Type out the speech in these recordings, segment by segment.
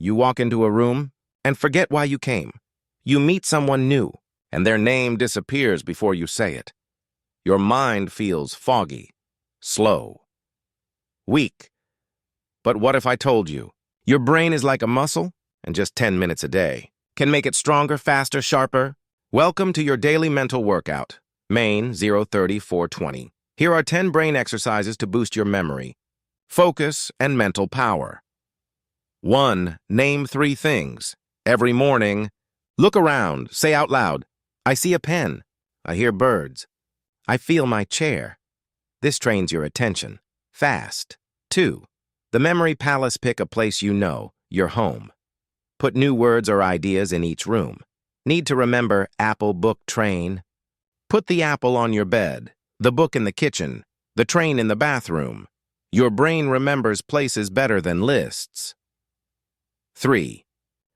You walk into a room and forget why you came. You meet someone new, and their name disappears before you say it. Your mind feels foggy, slow, weak. But what if I told you? Your brain is like a muscle, and just 10 minutes a day can make it stronger, faster, sharper. Welcome to your daily mental workout. Main 030-420. Here are 10 brain exercises to boost your memory, focus, and mental power. 1. Name 3 things. Every morning, look around, say out loud, I see a pen, I hear birds, I feel my chair. This trains your attention. Fast. 2. The memory palace. Pick a place you know, your home. Put new words or ideas in each room. Need to remember apple, book, train. Put the apple on your bed, the book in the kitchen, the train in the bathroom. Your brain remembers places better than lists. 3.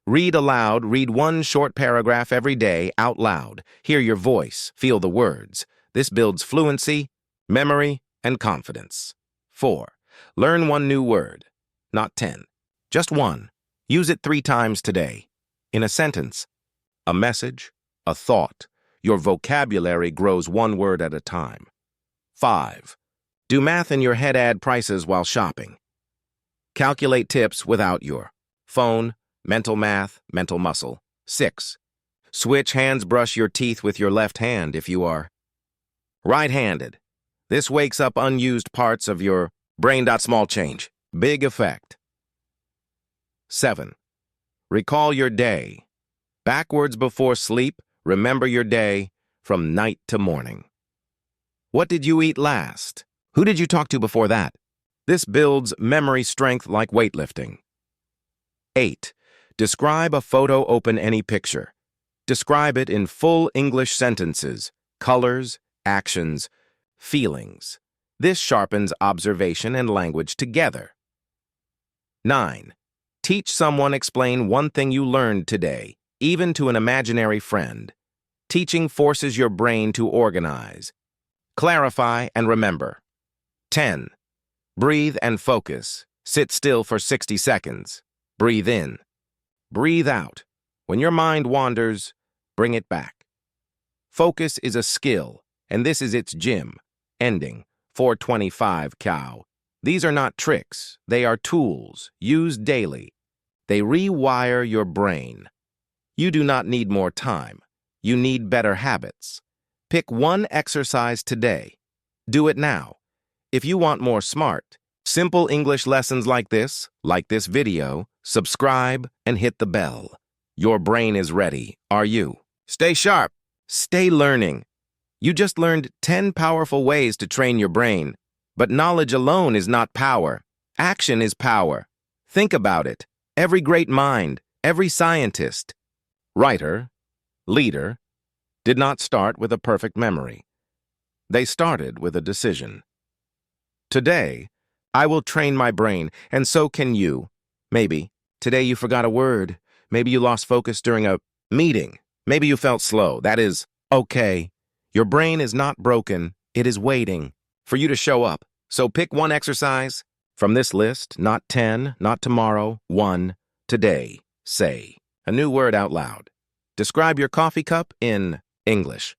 Read aloud. Read 1 short paragraph every day out loud. Hear your voice. Feel the words. This builds fluency, memory, and confidence. 4. Learn 1 new word. Not 10. Just 1. Use it 3 times today. In a sentence, a message, a thought. Your vocabulary grows 1 word at a time. 5. Do math in your head. Add prices while shopping. Calculate tips without your phone. Mental math, mental muscle. 6. Switch hands. Brush your teeth with your left hand if you are right-handed. This wakes up unused parts of your brain. Small change, big effect. 7. Recall your day. Backwards before sleep, remember your day from night to morning. What did you eat last? Who did you talk to before that? This builds memory strength like weightlifting. 8. Describe a photo. Open any picture. Describe it in full English sentences, colors, actions, feelings. This sharpens observation and language together. 9. Teach someone. Explain 1 thing you learned today, even to an imaginary friend. Teaching forces your brain to organize, clarify, and remember. 10. Breathe and focus. Sit still for 60 seconds. Breathe in. Breathe out. When your mind wanders, bring it back. Focus is a skill, and this is its gym. Ending 425 cow. These are not tricks. They are tools used daily. They rewire your brain. You do not need more time. You need better habits. Pick 1 exercise today. Do it now. If you want more smart, simple English lessons like this video, subscribe and hit the bell. Your brain is ready. Are you? Stay sharp. Stay learning. You just learned 10 powerful ways to train your brain. But knowledge alone is not power. Action is power. Think about it. Every great mind, every scientist, writer, leader, did not start with a perfect memory. They started with a decision. Today, I will train my brain, and so can you. Maybe today you forgot a word. Maybe you lost focus during a meeting. Maybe you felt slow. That is okay. Your brain is not broken. It is waiting for you to show up. So pick 1 exercise from this list, not 10, not tomorrow, 1, today. Say a new word out loud. Describe your coffee cup in English.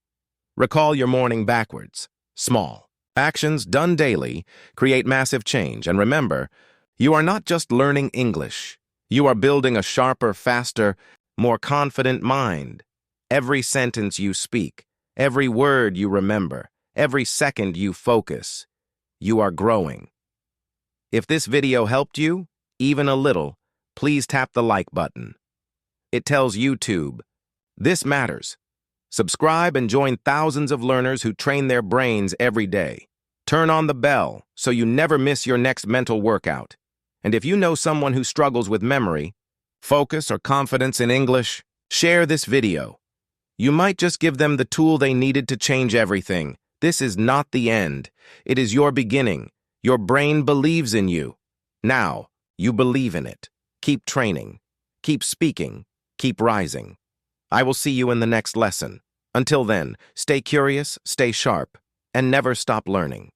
Recall your morning backwards. Small. Actions done daily create massive change. And remember, you are not just learning English. You are building a sharper, faster, more confident mind. Every sentence you speak, every word you remember, every second you focus, you are growing. If this video helped you, even a little, please tap the like button. It tells YouTube, this matters. Subscribe and join thousands of learners who train their brains every day. Turn on the bell so you never miss your next mental workout. And if you know someone who struggles with memory, focus, or confidence in English, share this video. You might just give them the tool they needed to change everything. This is not the end. It is your beginning. Your brain believes in you. Now, you believe in it. Keep training. Keep speaking. Keep rising. I will see you in the next lesson. Until then, stay curious, stay sharp, and never stop learning.